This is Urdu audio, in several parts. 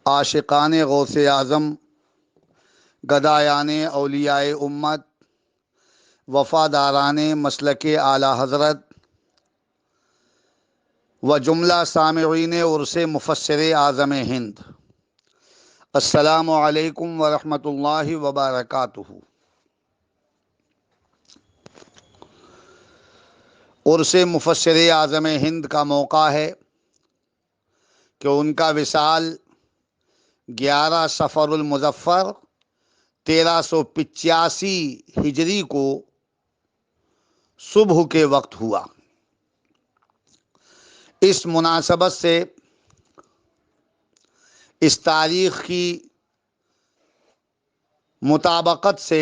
عاشقان غوث اعظم، گدایان اولیاء امت، وفاداران مسلک اعلی حضرت و جملہ سامعین عرس مفسر اعظم ہند، السلام علیکم ورحمۃ اللہ وبرکاتہ۔ عرس مفسر اعظم ہند کا موقع ہے کہ ان کا وصال 11 صفر المظفر 1385 ہجری کو صبح کے وقت ہوا۔ اس مناسبت سے اس تاریخ کی مطابقت سے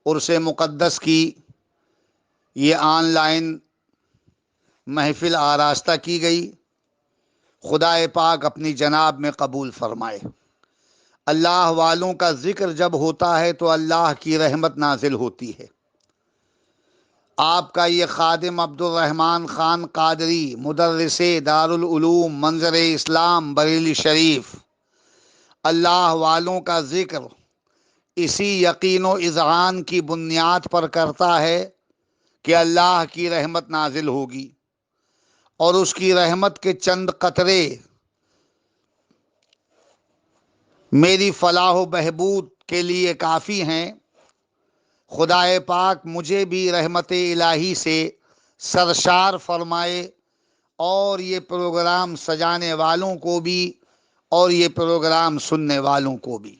عرس مقدس کی یہ آن لائن محفل آراستہ کی گئی۔ خدا پاک اپنی جناب میں قبول فرمائے۔ اللہ والوں کا ذکر جب ہوتا ہے تو اللہ کی رحمت نازل ہوتی ہے۔ آپ کا یہ خادم عبد الرحمن خان قادری، مدرس دارالعلوم منظر اسلام بریلی شریف، اللہ والوں کا ذکر اسی یقین و اذعان کی بنیاد پر کرتا ہے کہ اللہ کی رحمت نازل ہوگی اور اس کی رحمت کے چند قطرے میری فلاح و بہبود کے لیے کافی ہیں۔ خدا پاک مجھے بھی رحمت الہی سے سرشار فرمائے اور یہ پروگرام سجانے والوں کو بھی اور یہ پروگرام سننے والوں کو بھی۔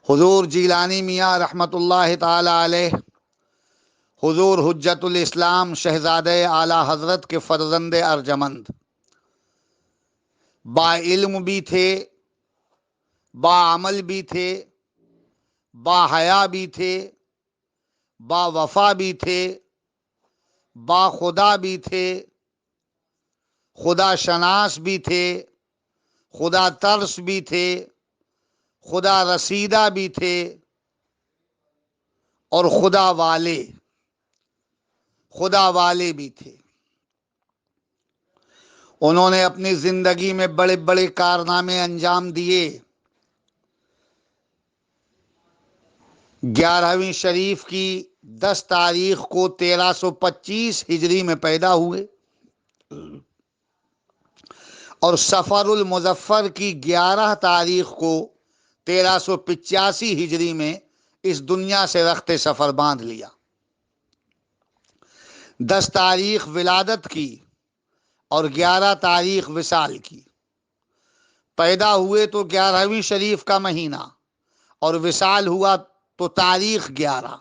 حضور جیلانی میاں رحمت اللہ تعالی علیہ، حضور حجت الاسلام شہزادہ اعلی حضرت کے فرزند ارجمند، با علم بھی تھے، با عمل بھی تھے، با حیا بھی تھے، با وفا بھی تھے، با خدا بھی تھے، خدا شناس بھی تھے، خدا ترس بھی تھے، خدا رسیدہ بھی تھے اور خدا والے بھی تھے۔ انہوں نے اپنی زندگی میں بڑے بڑے کارنامے انجام دیے۔ 11ویں شریف کی 10 تاریخ کو 1325 ہجری میں پیدا ہوئے اور صفر المظفر کی 11 تاریخ کو 1385 ہجری میں اس دنیا سے رخت سفر باندھ لیا۔ 10 تاریخ ولادت کی اور 11 تاریخ وصال کی۔ پیدا ہوئے تو 11ویں شریف کا مہینہ اور وصال ہوا تو تاریخ 11۔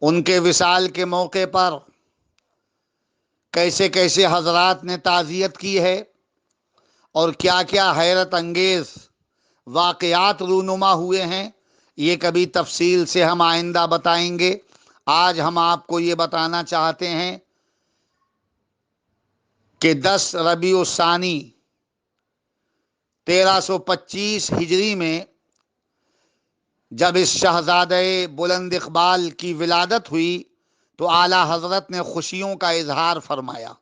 ان کے وصال کے موقع پر کیسے کیسے حضرات نے تعزیت کی ہے اور کیا کیا حیرت انگیز واقعات رونما ہوئے ہیں، یہ کبھی تفصیل سے ہم آئندہ بتائیں گے۔ آج ہم آپ کو یہ بتانا چاہتے ہیں کہ 10 ربیع الثانی 1325 ہجری میں جب اس شہزادہ بلند اقبال کی ولادت ہوئی تو اعلیٰ حضرت نے خوشیوں کا اظہار فرمایا،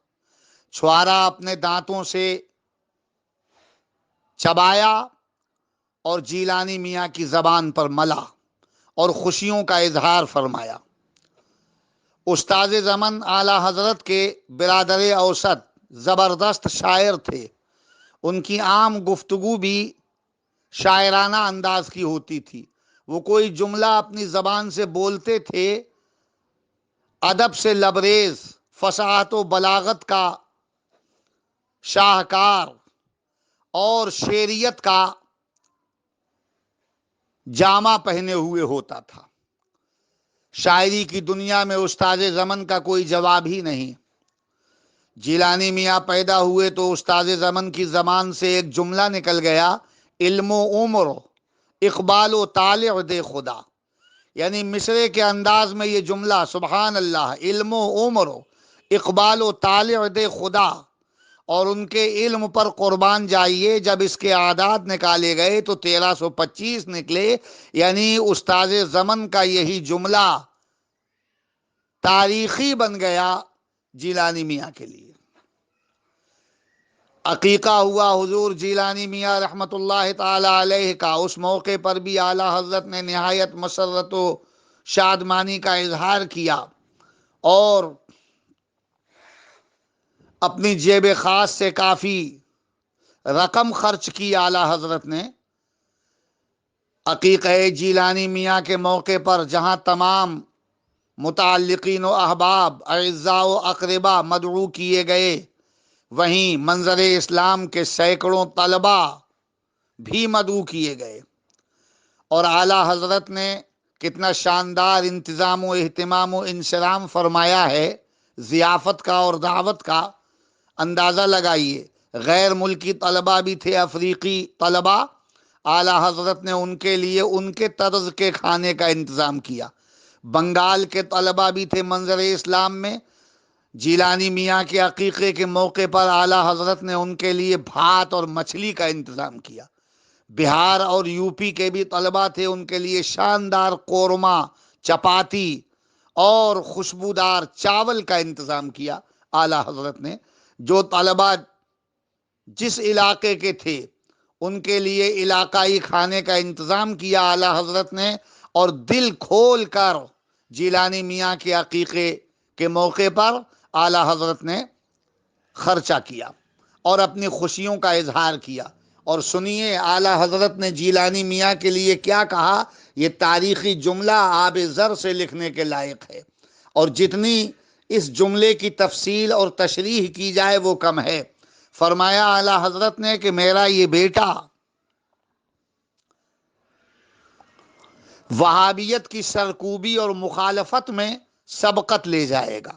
چھوارا اپنے دانتوں سے چبایا اور جیلانی میاں کی زبان پر ملا اور خوشیوں کا اظہار فرمایا۔ استاد زمن اعلیٰ حضرت کے برادر اوسط زبردست شاعر تھے۔ ان کی عام گفتگو بھی شاعرانہ انداز کی ہوتی تھی۔ وہ کوئی جملہ اپنی زبان سے بولتے تھے، ادب سے لبریز، فصاحت و بلاغت کا شاہکار اور شعریت کا جامہ پہنے ہوئے ہوتا تھا۔ شاعری کی دنیا میں استاد زمن کا کوئی جواب ہی نہیں۔ جیلانی میاں پیدا ہوئے تو استاد زمن کی زبان سے ایک جملہ نکل گیا، علم و عمر اقبال و طالع دے خدا۔ یعنی مصرے کے انداز میں یہ جملہ، سبحان اللہ، علم و عمر اقبال و طالع دے خدا، اور ان کے علم پر قربان جائیے۔ جب اس کے اعداد نکالے گئے تو 1325 نکلے، یعنی استاد زمن کا یہی جملہ تاریخی بن گیا جیلانی میاں کے لیے۔ عقیقہ ہوا حضور جیلانی میاں رحمۃ اللہ تعالی علیہ کا، اس موقع پر بھی اعلیٰ حضرت نے نہایت مسرت و شادمانی کا اظہار کیا اور اپنی جیب خاص سے کافی رقم خرچ کی اعلیٰ حضرت نے عقیقہ جیلانی میاں کے موقع پر، جہاں تمام متعلقین و احباب، اعزاء و اقربا مدعو کیے گئے، وہیں منظر اسلام کے سینکڑوں طلبا بھی مدعو کیے گئے، اور اعلیٰ حضرت نے کتنا شاندار انتظام و اہتمام و انصرام فرمایا ہے ضیافت کا اور دعوت کا، اندازہ لگائیے۔ غیر ملکی طلبا بھی تھے، افریقی طلبا، اعلیٰ حضرت نے ان کے لیے ان کے طرز کے کھانے کا انتظام کیا۔ بنگال کے طلبا بھی تھے منظر اسلام میں، جیلانی میاں کے عقیقے کے موقع پر اعلیٰ حضرت نے ان کے لیے بھات اور مچھلی کا انتظام کیا۔ بہار اور یو پی کے بھی طلبا تھے، ان کے لیے شاندار قورمہ، چپاتی اور خوشبودار چاول کا انتظام کیا اعلیٰ حضرت نے۔ جو طلبا جس علاقے کے تھے ان کے لیے علاقائی کھانے کا انتظام کیا اعلیٰ حضرت نے، اور دل کھول کر جیلانی میاں کے عقیقے کے موقع پر اعلیٰ حضرت نے خرچہ کیا اور اپنی خوشیوں کا اظہار کیا۔ اور سنیے اعلیٰ حضرت نے جیلانی میاں کے لیے کیا کہا، یہ تاریخی جملہ آب زر سے لکھنے کے لائق ہے، اور جتنی اس جملے کی تفصیل اور تشریح کی جائے وہ کم ہے۔ فرمایا اعلیٰ حضرت نے کہ میرا یہ بیٹا وہابیت کی سرکوبی اور مخالفت میں سبقت لے جائے گا،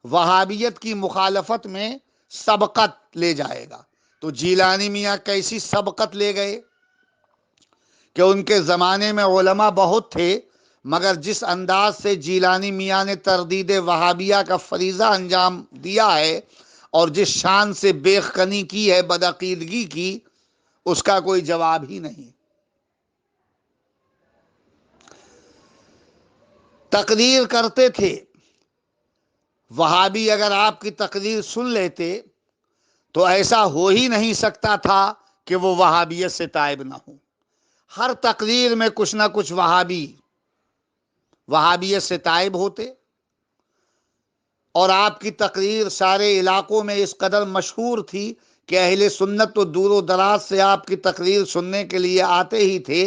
وہابیت کی مخالفت میں سبقت لے جائے گا۔ تو جیلانی میاں کیسی سبقت لے گئے کہ ان کے زمانے میں علماء بہت تھے، مگر جس انداز سے جیلانی میاں نے تردید وہابیہ کا فریضہ انجام دیا ہے اور جس شان سے بیخکنی کی ہے، بدعقیدگی کی، اس کا کوئی جواب ہی نہیں۔ تقریر کرتے تھے، وہابی اگر آپ کی تقریر سن لیتے تو ایسا ہو ہی نہیں سکتا تھا کہ وہ وہابیت سے تائب نہ ہو۔ ہر تقریر میں کچھ نہ کچھ وہابیت سے تائب ہوتے، اور آپ کی تقریر سارے علاقوں میں اس قدر مشہور تھی کہ اہل سنت تو دور و دراز سے آپ کی تقریر سننے کے لیے آتے ہی تھے،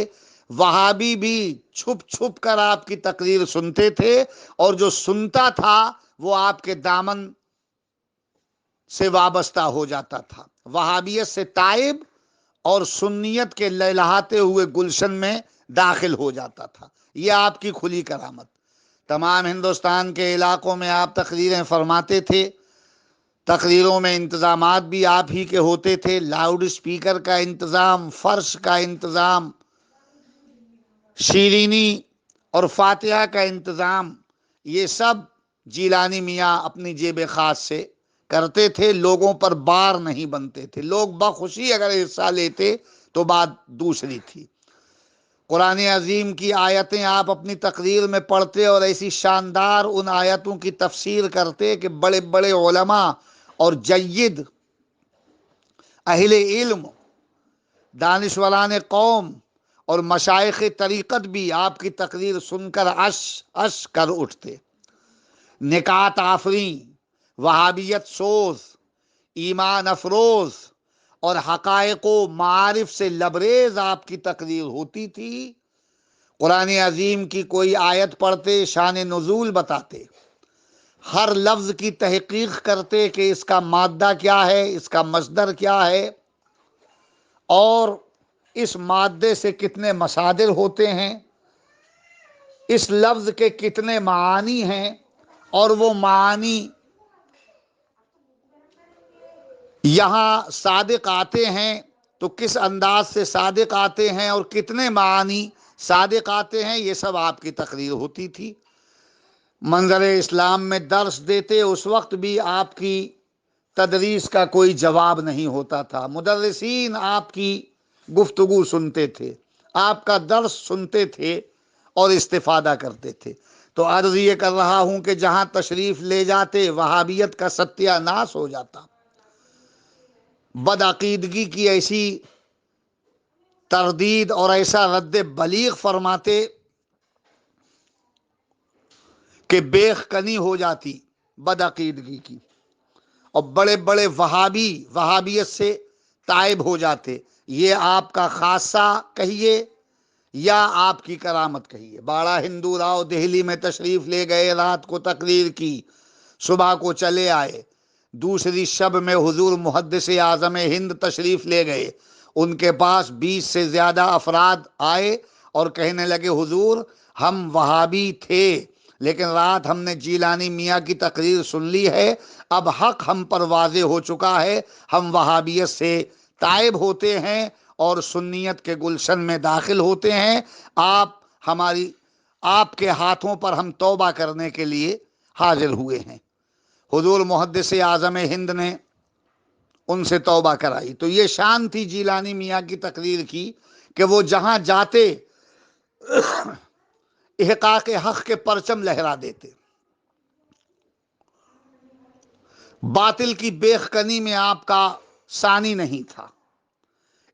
وہابی بھی چھپ چھپ کر آپ کی تقریر سنتے تھے، اور جو سنتا تھا وہ آپ کے دامن سے وابستہ ہو جاتا تھا، وہابیت سے تائب اور سنیت کے لہلاتے ہوئے گلشن میں داخل ہو جاتا تھا۔ یہ آپ کی کھلی کرامت۔ تمام ہندوستان کے علاقوں میں آپ تقریریں فرماتے تھے، تقریروں میں انتظامات بھی آپ ہی کے ہوتے تھے، لاؤڈ اسپیکر کا انتظام، فرش کا انتظام، شیرینی اور فاتحہ کا انتظام، یہ سب جیلانی میاں اپنی جیب خاص سے کرتے تھے، لوگوں پر بار نہیں بنتے تھے، لوگ بخوشی اگر حصہ لیتے تو بات دوسری تھی۔ قرآن عظیم کی آیتیں آپ اپنی تقریر میں پڑھتے اور ایسی شاندار ان آیتوں کی تفسیر کرتے کہ بڑے بڑے علماء اور جید اہل علم، دانشوران قوم اور مشائخ طریقت بھی آپ کی تقریر سن کر عش عش کر اٹھتے۔ نکات آفریں، وہابیت سوز، ایمان افروز اور حقائق و معارف سے لبریز آپ کی تقریر ہوتی تھی۔ قرآن عظیم کی کوئی آیت پڑھتے، شان نزول بتاتے، ہر لفظ کی تحقیق کرتے کہ اس کا مادہ کیا ہے، اس کا مصدر کیا ہے، اور اس مادے سے کتنے مصادر ہوتے ہیں، اس لفظ کے کتنے معانی ہیں، اور وہ معانی یہاں صادق آتے ہیں تو کس انداز سے صادق آتے ہیں اور کتنے معانی صادق آتے ہیں، یہ سب آپ کی تقریر ہوتی تھی۔ منظر اسلام میں درس دیتے، اس وقت بھی آپ کی تدریس کا کوئی جواب نہیں ہوتا تھا، مدرسین آپ کی گفتگو سنتے تھے، آپ کا درس سنتے تھے اور استفادہ کرتے تھے۔ تو عرض یہ کر رہا ہوں کہ جہاں تشریف لے جاتے وہابیت کا ستیہ ناش ہو جاتا۔ بدعقیدگی کی ایسی تردید اور ایسا رد بلیغ فرماتے کہ بیخ کنی ہو جاتی بدعقیدگی کی، اور بڑے بڑے وہابیت سے تائب ہو جاتے۔ یہ آپ کا خاصہ کہیے یا آپ کی کرامت کہیے۔ باڑا ہندو راؤ دہلی میں تشریف لے گئے، رات کو تقریر کی، صبح کو چلے آئے۔ دوسری شب میں حضور محدث اعظم ہند تشریف لے گئے۔ ان کے پاس 20 سے زیادہ افراد آئے اور کہنے لگے حضور ہم وہابی تھے، لیکن رات ہم نے جیلانی میاں کی تقریر سن لی ہے، اب حق ہم پر واضح ہو چکا ہے، ہم وہابیت سے تائب ہوتے ہیں اور سنیت کے گلشن میں داخل ہوتے ہیں۔ آپ کے ہاتھوں پر ہم توبہ کرنے کے لیے حاضر ہوئے ہیں۔ حضور محدث اعظم ہند نے ان سے توبہ کرائی۔ تو یہ شان تھی جیلانی میاں کی تقریر کی کہ وہ جہاں جاتے احقاق حق کے پرچم لہرا دیتے۔ باطل کی بیخ کنی میں آپ کا ثانی نہیں تھا۔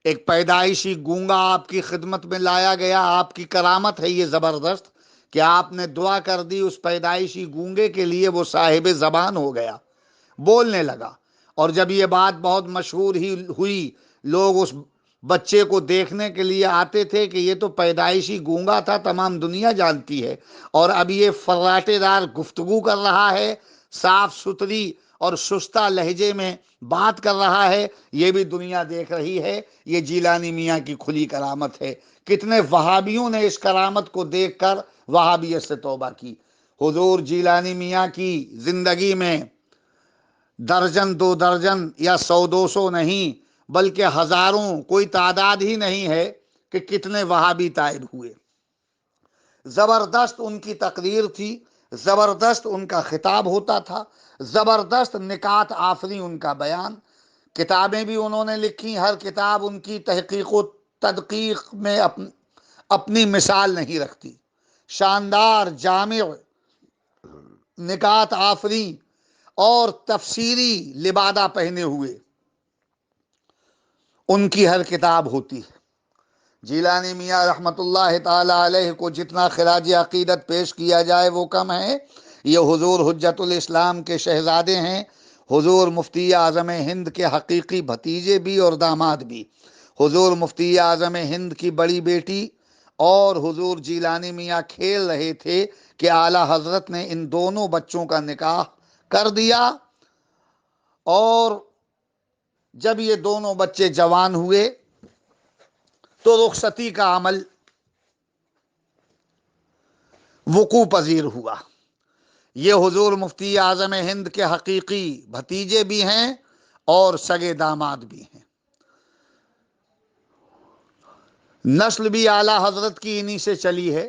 ایک پیدائشی گونگا آپ کی خدمت میں لایا گیا، آپ کی کرامت ہے یہ زبردست کہ آپ نے دعا کر دی اس پیدائشی گونگے کے لیے، وہ صاحب زبان ہو گیا، بولنے لگا۔ اور جب یہ بات بہت مشہور ہی ہوئی، لوگ اس بچے کو دیکھنے کے لیے آتے تھے کہ یہ تو پیدائشی گونگا تھا، تمام دنیا جانتی ہے، اور اب یہ فراٹے دار گفتگو کر رہا ہے، صاف ستھری اور شستہ لہجے میں بات کر رہا ہے، یہ بھی دنیا دیکھ رہی ہے۔ یہ جیلانی میاں کی کھلی کرامت ہے۔ کتنے وہابیوں نے اس کرامت کو دیکھ کر وہابیت سے توبہ کی۔ حضور جیلانی میاں کی زندگی میں درجن 2 درجن یا 100 200 نہیں بلکہ ہزاروں، کوئی تعداد ہی نہیں ہے کہ کتنے وہابی تائب ہوئے۔ زبردست ان کی تقریر تھی، زبردست ان کا خطاب ہوتا تھا، زبردست نکات آفری ان کا بیان۔ کتابیں بھی انہوں نے لکھی، ہر کتاب ان کی تحقیق و تدقیق میں اپنی مثال نہیں رکھتی۔ شاندار، جامع، نکات آفری اور تفسیری لبادہ پہنے ہوئے ان کی ہر کتاب ہوتی ہے۔ جیلانی میاں رحمت اللہ تعالی علیہ کو جتنا خراج عقیدت پیش کیا جائے وہ کم ہے۔ یہ حضور حجت الاسلام کے شہزادے ہیں، حضور مفتی اعظم ہند کے حقیقی بھتیجے بھی اور داماد بھی۔ حضور مفتی اعظم ہند کی بڑی بیٹی اور حضور جیلانی میاں کھیل رہے تھے کہ اعلیٰ حضرت نے ان دونوں بچوں کا نکاح کر دیا، اور جب یہ دونوں بچے جوان ہوئے تو رخصتی کا عمل وقوع پذیر ہوا۔ یہ حضور مفتی اعظم ہند کے حقیقی بھتیجے بھی ہیں اور سگے داماد بھی ہیں۔ نسل بھی اعلیٰ حضرت کی انہی سے چلی ہے۔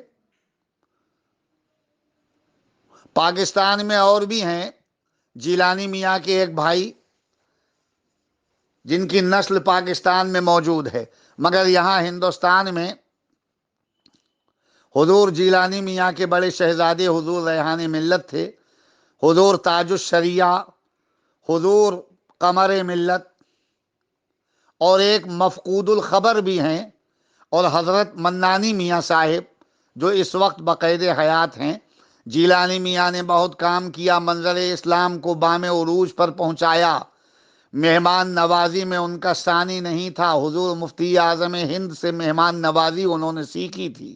پاکستان میں اور بھی ہیں جیلانی میاں کے ایک بھائی جن کی نسل پاکستان میں موجود ہے، مگر یہاں ہندوستان میں حضور جیلانی میاں کے بڑے شہزادے حضور ریحان ملت تھے، حضور تاج الشریعہ، حضور قمر ملت، اور ایک مفقود الخبر بھی ہیں، اور حضرت منانی میاں صاحب جو اس وقت بقید حیات ہیں۔ جیلانی میاں نے بہت کام کیا، منظر اسلام کو بام عروج پر پہنچایا۔ مہمان نوازی میں ان کا ثانی نہیں تھا۔ حضور مفتی اعظم ہند سے مہمان نوازی انہوں نے سیکھی تھی۔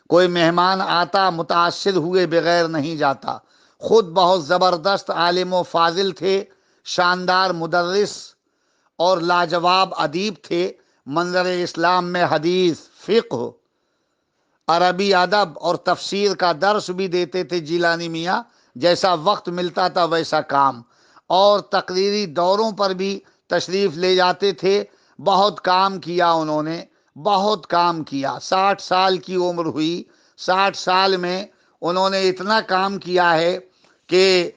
کوئی مہمان آتا متاثر ہوئے بغیر نہیں جاتا۔ خود بہت زبردست عالم و فاضل تھے، شاندار مدرس اور لاجواب ادیب تھے۔ منظر اسلام میں حدیث، فقہ، عربی ادب اور تفسیر کا درس بھی دیتے تھے جیلانی میاں، جیسا وقت ملتا تھا ویسا کام، اور تقریری دوروں پر بھی تشریف لے جاتے تھے۔ بہت کام کیا انہوں نے، بہت کام کیا۔ 60 سال کی عمر ہوئی، 60 سال میں انہوں نے اتنا کام کیا ہے کہ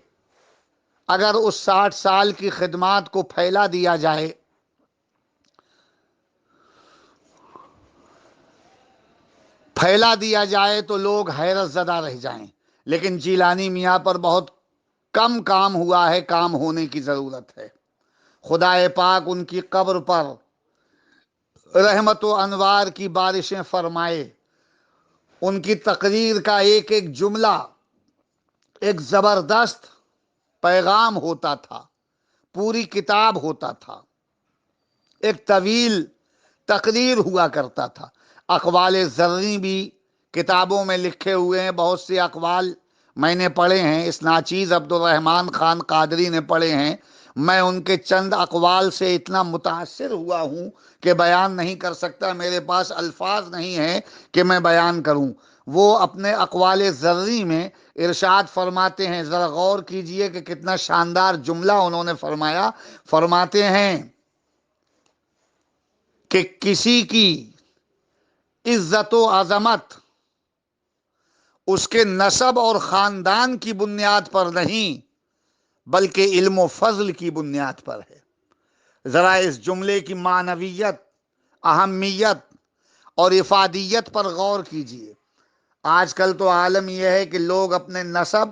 اگر اس 60 سال کی خدمات کو پھیلا دیا جائے تو لوگ حیرت زدہ رہ جائیں، لیکن جیلانی میاں پر بہت کم کام ہوا ہے، کام ہونے کی ضرورت ہے۔ خدا پاک ان کی قبر پر رحمت و انوار کی بارشیں فرمائے۔ ان کی تقریر کا ایک ایک جملہ ایک زبردست پیغام ہوتا تھا، پوری کتاب ہوتا تھا، ایک طویل تقریر ہوا کرتا تھا۔ اقوال زرعی بھی کتابوں میں لکھے ہوئے ہیں، بہت سے اقوال میں نے پڑھے ہیں، اس ناچیز عبدالرحمن خان قادری نے پڑھے ہیں۔ میں ان کے چند اقوال سے اتنا متاثر ہوا ہوں کہ بیان نہیں کر سکتا، میرے پاس الفاظ نہیں ہیں کہ میں بیان کروں۔ وہ اپنے اقوال زرعی میں ارشاد فرماتے ہیں، ذرا غور کیجئے کہ کتنا شاندار جملہ انہوں نے فرمایا۔ فرماتے ہیں کہ کسی کی عزت و عظمت اس کے نسب اور خاندان کی بنیاد پر نہیں بلکہ علم و فضل کی بنیاد پر ہے۔ ذرا اس جملے کی معنویت، اہمیت اور افادیت پر غور کیجئے۔ آج کل تو عالم یہ ہے کہ لوگ اپنے نسب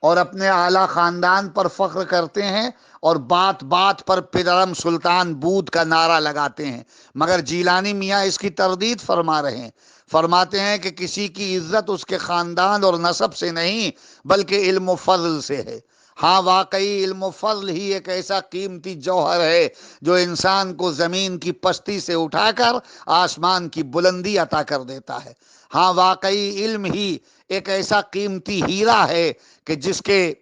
اور اپنے اعلیٰ خاندان پر فخر کرتے ہیں اور بات بات پر پدرم سلطان بود کا نعرہ لگاتے ہیں، مگر جیلانی میاں اس کی تردید فرما رہے ہیں۔ فرماتے ہیں کہ کسی کی عزت اس کے خاندان اور نسب سے نہیں بلکہ علم و فضل سے ہے۔ ہاں، واقعی علم و فضل ہی ایک ایسا قیمتی جوہر ہے جو انسان کو زمین کی پستی سے اٹھا کر آسمان کی بلندی عطا کر دیتا ہے۔ ہاں، واقعی علم ہی ایک ایسا قیمتی ہیرا ہے کہ جس کے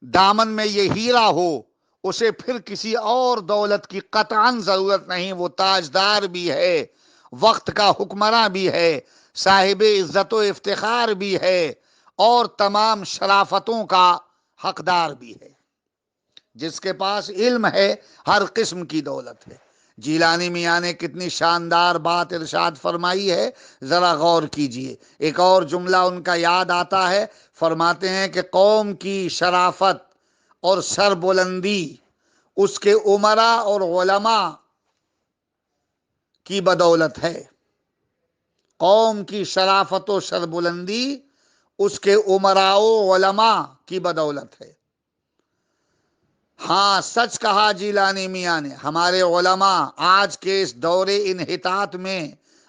دامن میں یہ ہیرا ہو اسے پھر کسی اور دولت کی قطعاً ضرورت نہیں۔ وہ تاجدار بھی ہے، وقت کا حکمراں بھی ہے، صاحب عزت و افتخار بھی ہے اور تمام شرافتوں کا حقدار بھی ہے۔ جس کے پاس علم ہے ہر قسم کی دولت ہے۔ جیلانی میاں نے کتنی شاندار بات ارشاد فرمائی ہے، ذرا غور کیجئے۔ ایک اور جملہ ان کا یاد آتا ہے، فرماتے ہیں کہ قوم کی شرافت اور سربلندی اس کے امراء اور علماء کی بدولت ہے۔ قوم کی شرافت و سربلندی اس کے امراء و علماء کی بدولت ہے۔ ہاں، سچ کہا جیلانی میاں نے۔ ہمارے علماء آج کے اس دور انحطاط میں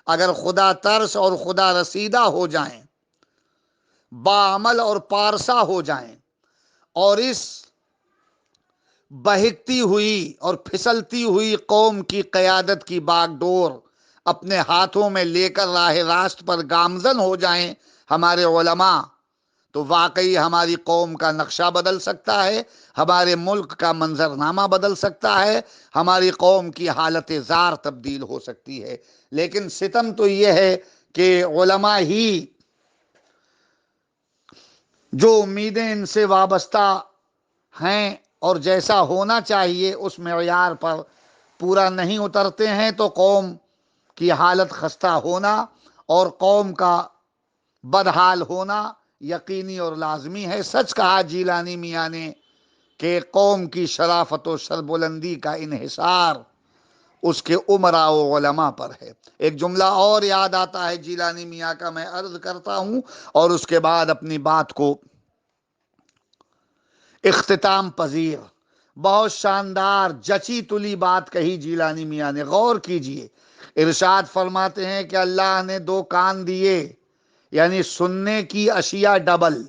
اگر خدا ترس اور خدا رسیدہ ہو جائیں، باعمل اور پارسا ہو جائیں اور اس بہکتی ہوئی اور پھسلتی ہوئی قوم کی قیادت کی باغ ڈور اپنے ہاتھوں میں لے کر راہ راست پر گامزن ہو جائیں ہمارے علماء، تو واقعی ہماری قوم کا نقشہ بدل سکتا ہے، ہمارے ملک کا منظرنامہ بدل سکتا ہے، ہماری قوم کی حالت زار تبدیل ہو سکتی ہے۔ لیکن ستم تو یہ ہے کہ علماء ہی جو امیدیں ان سے وابستہ ہیں اور جیسا ہونا چاہیے اس معیار پر پورا نہیں اترتے ہیں، تو قوم کی حالت خستہ ہونا اور قوم کا بدحال ہونا یقینی اور لازمی ہے۔ سچ کہا جیلانی میاں نے کہ قوم کی شرافت و سربلندی کا انحصار اس کے امراء و علماء پر ہے۔ ایک جملہ اور یاد آتا ہے جیلانی میاں کا، میں عرض کرتا ہوں اور اس کے بعد اپنی بات کو اختتام پذیر۔ بہت شاندار جچی تلی بات کہی جیلانی میاں نے، غور کیجئے۔ ارشاد فرماتے ہیں کہ اللہ نے دو کان دیے، یعنی سننے کی اشیاء ڈبل،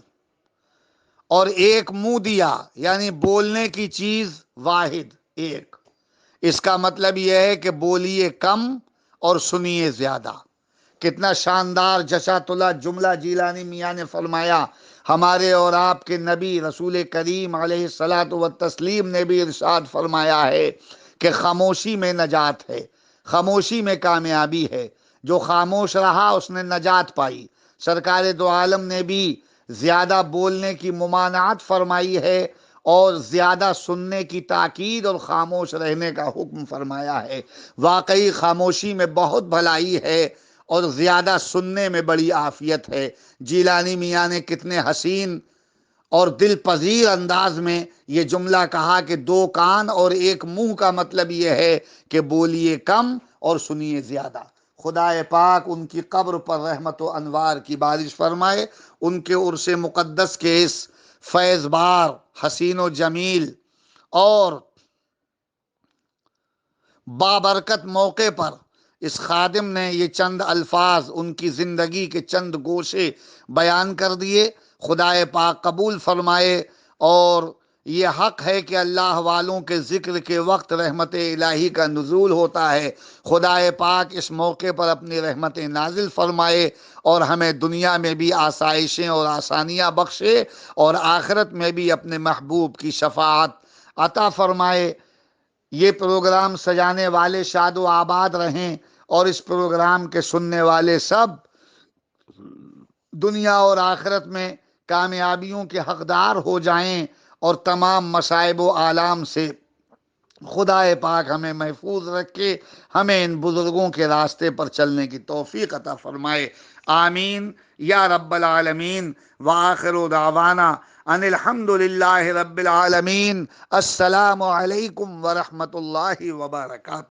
اور ایک منہ دیا یعنی بولنے کی چیز واحد ایک۔ اس کا مطلب یہ ہے کہ بولیے کم اور سنیے زیادہ۔ کتنا شاندار جچا تلا جملہ جیلانی میاں نے فرمایا۔ ہمارے اور آپ کے نبی رسول کریم علیہ الصلاۃ والتسلیم نے بھی ارشاد فرمایا ہے کہ خاموشی میں نجات ہے، خاموشی میں کامیابی ہے۔ جو خاموش رہا اس نے نجات پائی۔ سرکار دو عالم نے بھی زیادہ بولنے کی ممانعت فرمائی ہے اور زیادہ سننے کی تاکید اور خاموش رہنے کا حکم فرمایا ہے۔ واقعی خاموشی میں بہت بھلائی ہے اور زیادہ سننے میں بڑی عافیت ہے۔ جیلانی میاں نے کتنے حسین اور دل پذیر انداز میں یہ جملہ کہا کہ دو کان اور ایک منہ کا مطلب یہ ہے کہ بولیے کم اور سنیے زیادہ۔ خدا پاک ان کی قبر پر رحمت و انوار کی بارش فرمائے، ان کے عرص مقدس کے اس فیض بار حسین و جمیل اور بابرکت موقع پر اس خادم نے یہ چند الفاظ ان کی زندگی کے چند گوشے بیان کر دیے. خدائے پاک قبول فرمائے. اور یہ حق ہے کہ اللہ والوں کے ذکر کے وقت رحمت الہی کا نزول ہوتا ہے. خدائے پاک اس موقع پر اپنی رحمت نازل فرمائے اور ہمیں دنیا میں بھی آسائشیں اور آسانیاں بخشے اور آخرت میں بھی اپنے محبوب کی شفاعت عطا فرمائے. یہ پروگرام سجانے والے شاد و آباد رہیں اور اس پروگرام کے سننے والے سب دنیا اور آخرت میں کامیابیوں کے حقدار ہو جائیں اور تمام مصائب و آلام سے خدائے پاک ہمیں محفوظ رکھے. ہمیں ان بزرگوں کے راستے پر چلنے کی توفیق عطا فرمائے. آمین یا رب العالمین. وآخر دعوانا ان الحمد للہ رب العالمین. السلام علیکم ورحمۃ اللہ وبرکاتہ.